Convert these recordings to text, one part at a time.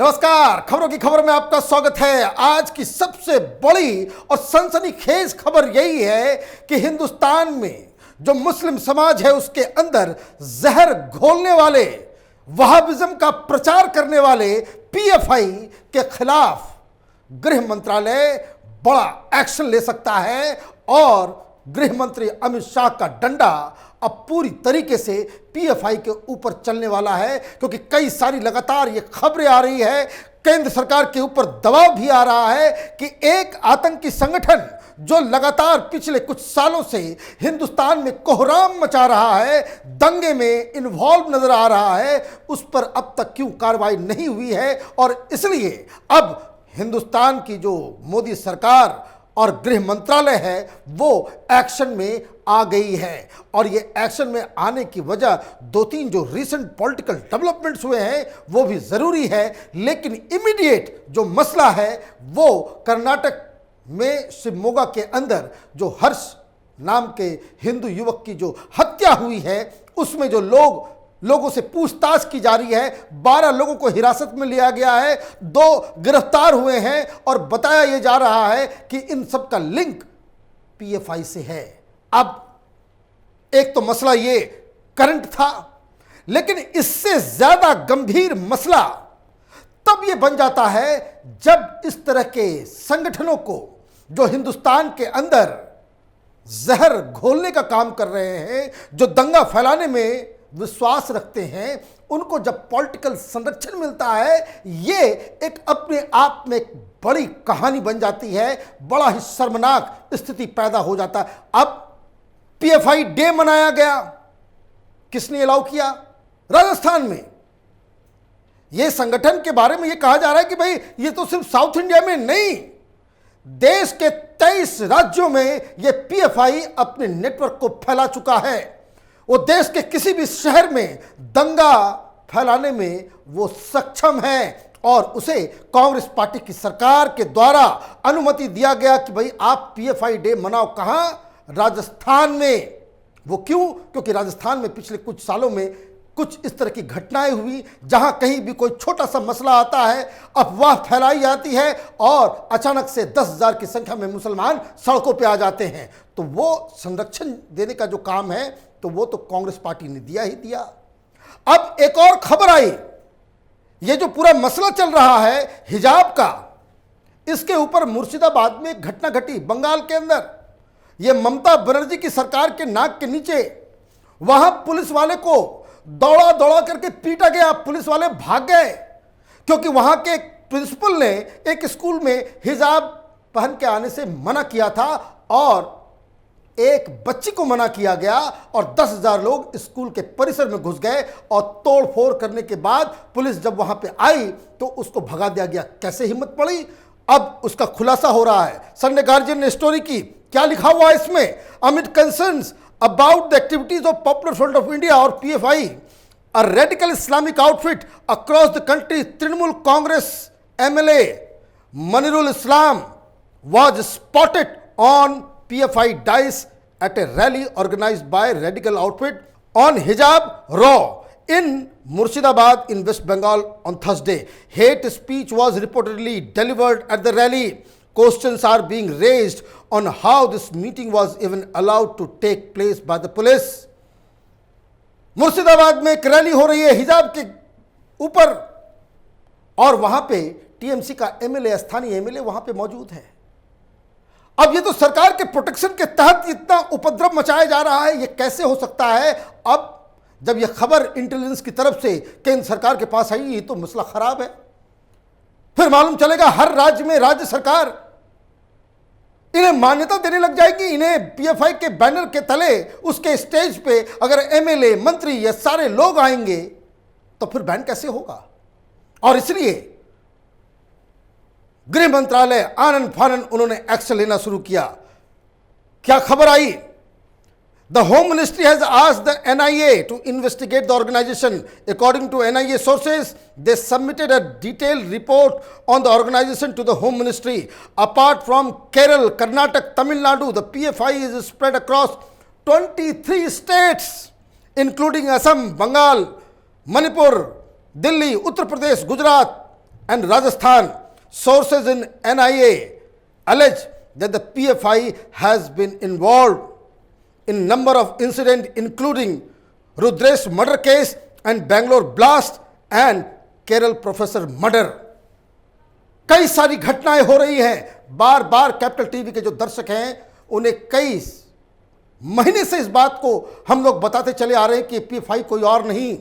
नमस्कार, खबरों की खबर में आपका स्वागत है। आज की सबसे बड़ी और सनसनीखेज खबर यही है कि हिंदुस्तान में जो मुस्लिम समाज है उसके अंदर जहर घोलने वाले, वहाबिज्म का प्रचार करने वाले पीएफआई के खिलाफ गृह मंत्रालय बड़ा एक्शन ले सकता है और गृह मंत्री अमित शाह का डंडा अब पूरी तरीके से पीएफआई के ऊपर चलने वाला है, क्योंकि कई सारी लगातार ये खबरें आ रही है, केंद्र सरकार के ऊपर दबाव भी आ रहा है कि एक आतंकी संगठन जो लगातार पिछले कुछ सालों से हिंदुस्तान में कोहराम मचा रहा है, दंगे में इन्वॉल्व नजर आ रहा है, उस पर अब तक क्यों कार्रवाई नहीं हुई है। और इसलिए अब हिंदुस्तान की जो मोदी सरकार और गृह मंत्रालय है वो एक्शन में आ गई है। और ये एक्शन में आने की वजह दो तीन जो रीसेंट पॉलिटिकल डेवलपमेंट्स हुए हैं वो भी ज़रूरी है, लेकिन इमीडिएट जो मसला है वो कर्नाटक में शिवमोगा के अंदर जो हर्ष नाम के हिंदू युवक की जो हत्या हुई है उसमें जो लोगों से पूछताछ की जा रही है। 12 लोगों को हिरासत में लिया गया है, 2 गिरफ्तार हुए हैं और बताया यह जा रहा है कि इन सब का लिंक पीएफआई से है। अब एक तो मसला ये करंट था, लेकिन इससे ज्यादा गंभीर मसला तब यह बन जाता है जब इस तरह के संगठनों को जो हिंदुस्तान के अंदर जहर घोलने का काम कर रहे हैं, जो दंगा फैलाने में विश्वास रखते हैं, उनको जब पॉलिटिकल संरक्षण मिलता है, ये एक अपने आप में एक बड़ी कहानी बन जाती है, बड़ा ही शर्मनाक स्थिति पैदा हो जाता है। अब पीएफआई डे मनाया गया, किसने अलाउ किया? राजस्थान में। ये संगठन के बारे में ये कहा जा रहा है कि भाई ये तो सिर्फ साउथ इंडिया में नहीं, देश के 23 राज्यों में ये पीएफआई अपने नेटवर्क को फैला चुका है। वो देश के किसी भी शहर में दंगा फैलाने में वो सक्षम है और उसे कांग्रेस पार्टी की सरकार के द्वारा अनुमति दिया गया कि भाई आप पीएफआई डे मनाओ। कहां? राजस्थान में। वो क्यों? क्योंकि राजस्थान में पिछले कुछ सालों में कुछ इस तरह की घटनाएं हुई जहां कहीं भी कोई छोटा सा मसला आता है, अफवाह फैलाई जाती है और अचानक से 10,000 की संख्या में मुसलमान सड़कों पे आ जाते हैं। तो वो संरक्षण देने का जो काम है तो वो तो कांग्रेस पार्टी ने दिया ही दिया। अब एक और खबर आई, ये जो पूरा मसला चल रहा है हिजाब का, इसके ऊपर मुर्शिदाबाद में एक घटना घटी बंगाल के अंदर। ये ममता बनर्जी की सरकार के नाक के नीचे वहां पुलिस वाले को दौड़ा दौड़ा करके पीटा गया, पुलिस वाले भाग गए क्योंकि वहां के प्रिंसिपल ने एक स्कूल में हिजाब पहन के आने से मना किया था और एक बच्ची को मना किया गया और 10,000 लोग स्कूल के परिसर में घुस गए और तोड़फोड़ करने के बाद पुलिस जब वहां पे आई तो उसको भगा दिया गया। कैसे हिम्मत पड़ी? अब उसका खुलासा हो रहा है। संडे गार्जियन ने स्टोरी की, क्या लिखा हुआ है इसमें? Amid concerns about the activities of Popular Front of India और PFI, a radical Islamic outfit across the country, Trinamool Congress MLA Manirul Islam was spotted on PFI dice at a rally organized by radical outfit on Hijab Raw in Murshidabad in West Bengal on Thursday. Hate speech was reportedly delivered at the rally. Questions are being raised on how this meeting was even allowed to take place by the police. Murshidabad में एक rally हो रही है हिजाब के ऊपर और वहां पे टीएमसी का एमएलए, स्थानीय एमएलए वहां पे मौजूद है। अब ये तो सरकार के प्रोटेक्शन के तहत इतना उपद्रव मचाया जा रहा है, ये कैसे हो सकता है? अब जब ये खबर इंटेलिजेंस की तरफ से केंद्र सरकार के पास आई, ये तो मसला खराब है। फिर मालूम चलेगा हर राज्य में राज्य सरकार इन्हें मान्यता देने लग जाएगी। इन्हें पीएफआई के बैनर के तले उसके स्टेज पे अगर एमएलए, मंत्री ये सारे लोग आएंगे तो फिर बैन कैसे होगा? और इसलिए गृह मंत्रालय आनन फानन उन्होंने एक्शन लेना शुरू किया। क्या खबर आई? The home ministry has asked the NIA to investigate the organisation. According to NIA sources, they submitted a detailed report on the organisation to the home ministry. Apart from Kerala, Karnataka, Tamil Nadu, the PFI is spread across 23 states including Assam, Bengal, Manipur, Delhi, Uttar Pradesh, Gujarat and Rajasthan. Sources in NIA allege that the PFI has been involved in number of incidents including Rudresh murder case and Bangalore blast and Kerala professor murder. कई सारी घटनाएं हो रही हैं। बार बार capital TV के जो दर्शक हैं उन्हें कई महीने से इस बात को हम लोग बताते चले आ रहे हैं कि पीएफआई कोई और नहीं,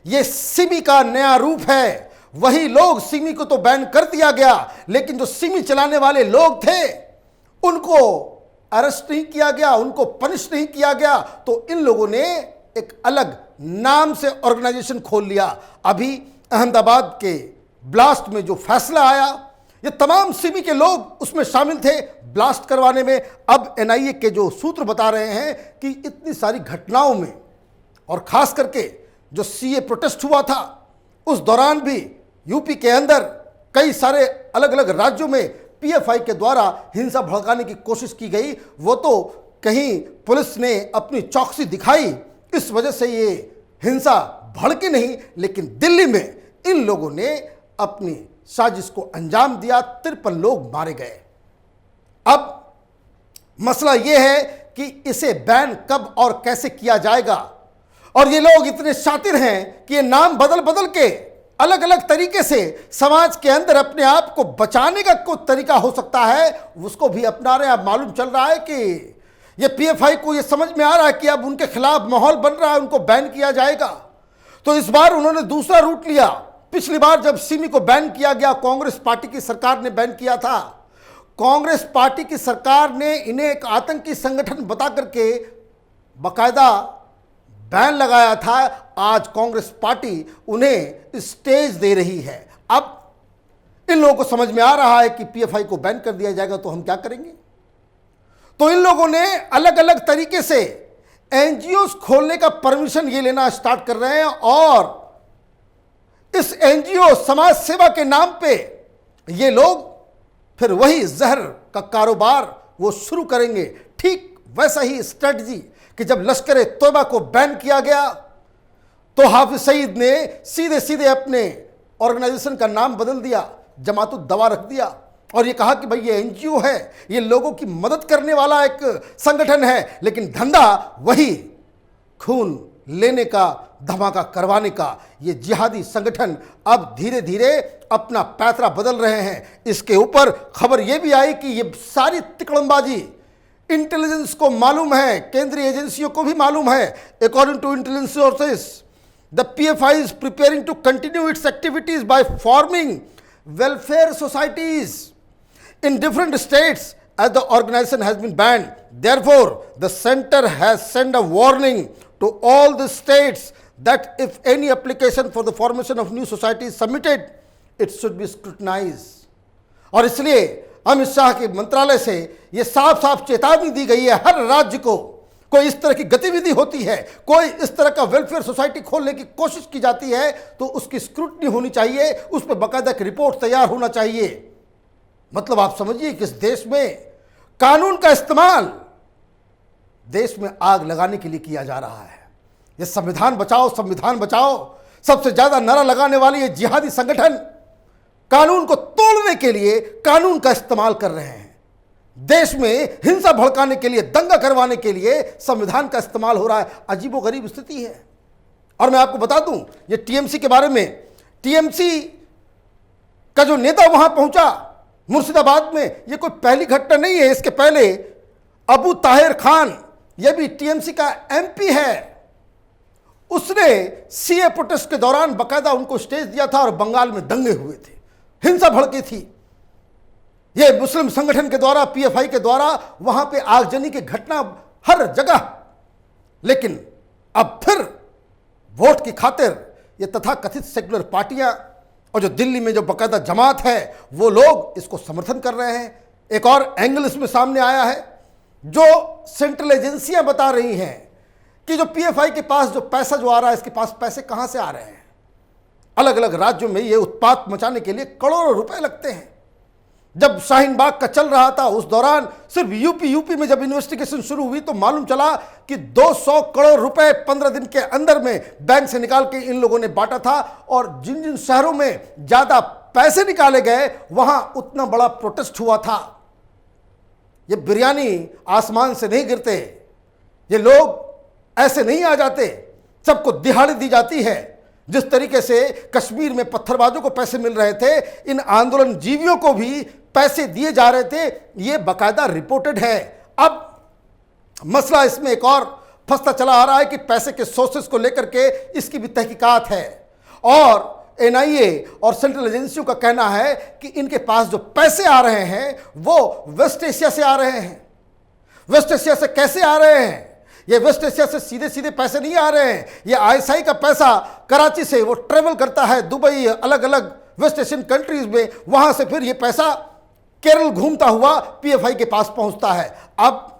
ये सिमी का नया रूप है। वही लोग, सिमी को तो बैन कर दिया गया, लेकिन जो सिमी चलाने वाले लोग थे उनको अरेस्ट नहीं किया गया, उनको पनिश नहीं किया गया, तो इन लोगों ने एक अलग नाम से ऑर्गेनाइजेशन खोल लिया। अभी अहमदाबाद के ब्लास्ट में जो फैसला आया, ये तमाम सिमी के लोग उसमें शामिल थे ब्लास्ट करवाने में। अब एनआईए के जो सूत्र बता रहे हैं कि इतनी सारी घटनाओं में, और खास करके जो सीए प्रोटेस्ट हुआ था उस दौरान भी यूपी के अंदर कई सारे अलग अलग राज्यों में पीएफआई के द्वारा हिंसा भड़काने की कोशिश की गई। वो तो कहीं पुलिस ने अपनी चौकसी दिखाई, इस वजह से ये हिंसा भड़की नहीं, लेकिन दिल्ली में इन लोगों ने अपनी साजिश को अंजाम दिया। 53 लोग मारे गए। अब मसला यह है कि इसे बैन कब और कैसे किया जाएगा, और ये लोग इतने शातिर हैं कि ये नाम बदल बदल के अलग अलग तरीके से समाज के अंदर अपने आप को बचाने का कोई तरीका हो सकता है उसको भी अपना रहे हैं। अब मालूम चल रहा है कि ये पीएफआई को ये समझ में आ रहा है कि अब उनके खिलाफ माहौल बन रहा है, उनको बैन किया जाएगा। तो इस बार उन्होंने दूसरा रूट लिया। पिछली बार जब सिमी को बैन किया गया, कांग्रेस पार्टी की सरकार ने बैन किया था। कांग्रेस पार्टी की सरकार ने इन्हें एक आतंकी संगठन बता करके बाकायदा बैन लगाया था। आज कांग्रेस पार्टी उन्हें स्टेज दे रही है। अब इन लोगों को समझ में आ रहा है कि पीएफआई को बैन कर दिया जाएगा तो हम क्या करेंगे। तो इन लोगों ने अलग अलग तरीके से एनजीओ खोलने का परमिशन ये लेना स्टार्ट कर रहे हैं, और इस एनजीओ समाज सेवा के नाम पे ये लोग फिर वही जहर का कारोबार वो शुरू करेंगे। ठीक वैसा ही स्ट्रेटजी कि जब लश्कर तोयबा को बैन किया गया तो हाफिज सईद ने सीधे सीधे अपने ऑर्गेनाइजेशन का नाम बदल दिया, जमातुद दवा रख दिया, और ये कहा कि भाई ये एनजीओ है, ये लोगों की मदद करने वाला एक संगठन है, लेकिन धंधा वही खून लेने का, धमाका करवाने का। ये जिहादी संगठन अब धीरे धीरे अपना पैतरा बदल रहे हैं। इसके ऊपर खबर ये भी आई कि ये सारी तिकड़मबाजी इंटेलिजेंस को मालूम है, केंद्रीय एजेंसियों को भी मालूम है। According to intelligence sources, the PFI is preparing to continue its activities by forming welfare societies in different states as the organization has been banned. Therefore, the center has sent a warning to all the states that if any application for the formation of new society is submitted, it should be scrutinized. और इसलिए अमित शाह के मंत्रालय से ये साफ साफ चेतावनी दी गई है, हर राज्य को कोई इस तरह की गतिविधि होती है, कोई इस तरह का वेलफेयर सोसाइटी खोलने की कोशिश की जाती है, तो उसकी स्क्रूटनी होनी चाहिए, उस पर बाकायदा एक रिपोर्ट तैयार होना चाहिए। मतलब आप समझिए कि इस देश में कानून का इस्तेमाल देश में आग लगाने के लिए किया जा रहा है। ये संविधान बचाओ, संविधान बचाओ, सबसे ज्यादा नारा लगाने वाले ये जिहादी संगठन कानून को तोड़ने के लिए कानून का इस्तेमाल कर रहे हैं। देश में हिंसा भड़काने के लिए, दंगा करवाने के लिए संविधान का इस्तेमाल हो रहा है। अजीबोगरीब स्थिति है। और मैं आपको बता दूं ये टीएमसी के बारे में, टीएमसी का जो नेता वहां पहुंचा मुर्शिदाबाद में, ये कोई पहली घटना नहीं है। इसके पहले अबू ताहिर खान, ये भी टीएमसी का एमपी है, उसने सीए प्रोटेस्ट के दौरान बाकायदा उनको स्टेज दिया था और बंगाल में दंगे हुए थे, हिंसा भड़की थी। ये मुस्लिम संगठन के द्वारा, पीएफआई के द्वारा वहां पे आगजनी की घटना हर जगह। लेकिन अब फिर वोट की खातिर ये तथाकथित सेकुलर पार्टियां और जो दिल्ली में जो बाकायदा जमात है वो लोग इसको समर्थन कर रहे हैं। एक और एंगल इसमें सामने आया है, जो सेंट्रल एजेंसियां बता रही हैं कि जो पीएफआई के पास जो पैसा जो आ रहा है, इसके पास पैसे कहां से आ रहे हैं। अलग अलग राज्यों में ये उत्पात मचाने के लिए करोड़ों रुपए लगते हैं। जब शाहीन बाग का चल रहा था उस दौरान सिर्फ यूपी में जब इन्वेस्टिगेशन शुरू हुई तो मालूम चला कि 200 करोड़ रुपए 15 दिन के अंदर में बैंक से निकाल के इन लोगों ने बांटा था। और जिन जिन शहरों में ज्यादा पैसे निकाले गए वहां उतना बड़ा प्रोटेस्ट हुआ था। ये बिरयानी आसमान से नहीं गिरते, ये लोग ऐसे नहीं आ जाते, सबको दिहाड़ी दी जाती है। जिस तरीके से कश्मीर में पत्थरबाजों को पैसे मिल रहे थे, इन आंदोलन जीवियों को भी पैसे दिए जा रहे थे, ये बाकायदा रिपोर्टेड है। अब मसला इसमें एक और फंसता चला आ रहा है कि पैसे के सोर्सेस को लेकर के इसकी भी तहकीकात है, और एनआईए और सेंट्रल एजेंसियों का कहना है कि इनके पास जो पैसे आ रहे हैं वो वेस्ट एशिया से आ रहे हैं। वेस्ट एशिया से कैसे आ रहे हैं? ये वेस्ट एशिया से सीधे सीधे पैसे नहीं आ रहे हैं, ये आईएसआई का पैसा कराची से वो ट्रेवल करता है दुबई, अलग अलग वेस्ट एशियन कंट्रीज में, वहां से फिर ये पैसा केरल घूमता हुआ पीएफआई के पास पहुंचता है। अब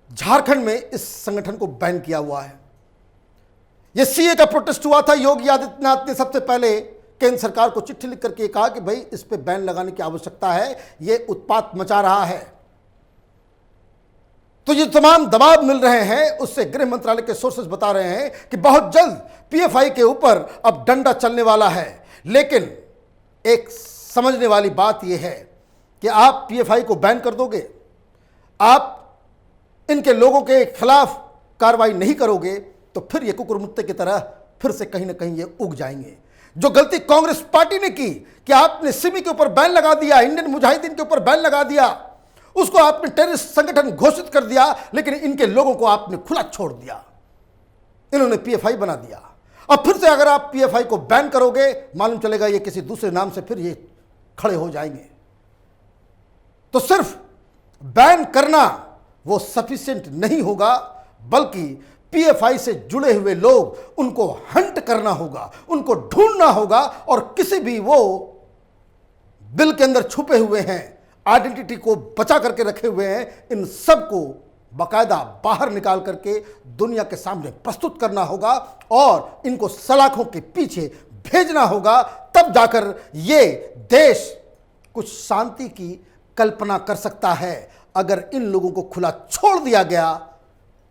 झारखंड में इस संगठन को बैन किया हुआ है। यह सीए का प्रोटेस्ट हुआ था, योगी आदित्यनाथ ने सबसे पहले केंद्र सरकार को चिट्ठी लिख करके कहा कि भाई इस पे बैन लगाने की आवश्यकता है, यह उत्पात मचा रहा है। तो ये तमाम दबाव मिल रहे हैं, उससे गृह मंत्रालय के सोर्सेस बता रहे हैं कि बहुत जल्द पीएफआई के ऊपर अब डंडा चलने वाला है। लेकिन एक समझने वाली बात यह है कि आप पीएफआई को बैन कर दोगे, आप इनके लोगों के खिलाफ कार्रवाई नहीं करोगे, तो फिर ये कुकुरमुत्ते की तरह फिर से कहीं ना कहीं ये उग जाएंगे। जो गलती कांग्रेस पार्टी ने की कि आपने सिमी के ऊपर बैन लगा दिया, इंडियन मुजाहिदीन के ऊपर बैन लगा दिया, उसको आपने टेररिस्ट संगठन घोषित कर दिया, लेकिन इनके लोगों को आपने खुला छोड़ दिया, इन्होंने पीएफआई बना दिया। अब फिर से अगर आप पीएफआई को बैन करोगे, मालूम चलेगा ये किसी दूसरे नाम से फिर ये खड़े हो जाएंगे। तो सिर्फ बैन करना वो सफिशिएंट नहीं होगा, बल्कि पीएफआई से जुड़े हुए लोग, उनको हंट करना होगा, उनको ढूंढना होगा, और किसी भी वो बिल के अंदर छुपे हुए हैं, आइडेंटिटी को बचा करके रखे हुए हैं, इन सबको बाकायदा बाहर निकाल करके दुनिया के सामने प्रस्तुत करना होगा और इनको सलाखों के पीछे भेजना होगा। तब जाकर ये देश कुछ शांति की कल्पना कर सकता है। अगर इन लोगों को खुला छोड़ दिया गया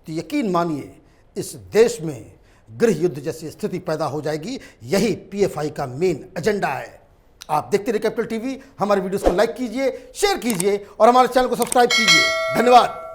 तो यकीन मानिए इस देश में गृह युद्ध जैसी स्थिति पैदा हो जाएगी। यही पीएफआई का मेन एजेंडा है। आप देखते रहिए कैपिटल टीवी, हमारे वीडियोस को लाइक कीजिए, शेयर कीजिए और हमारे चैनल को सब्सक्राइब कीजिए। धन्यवाद।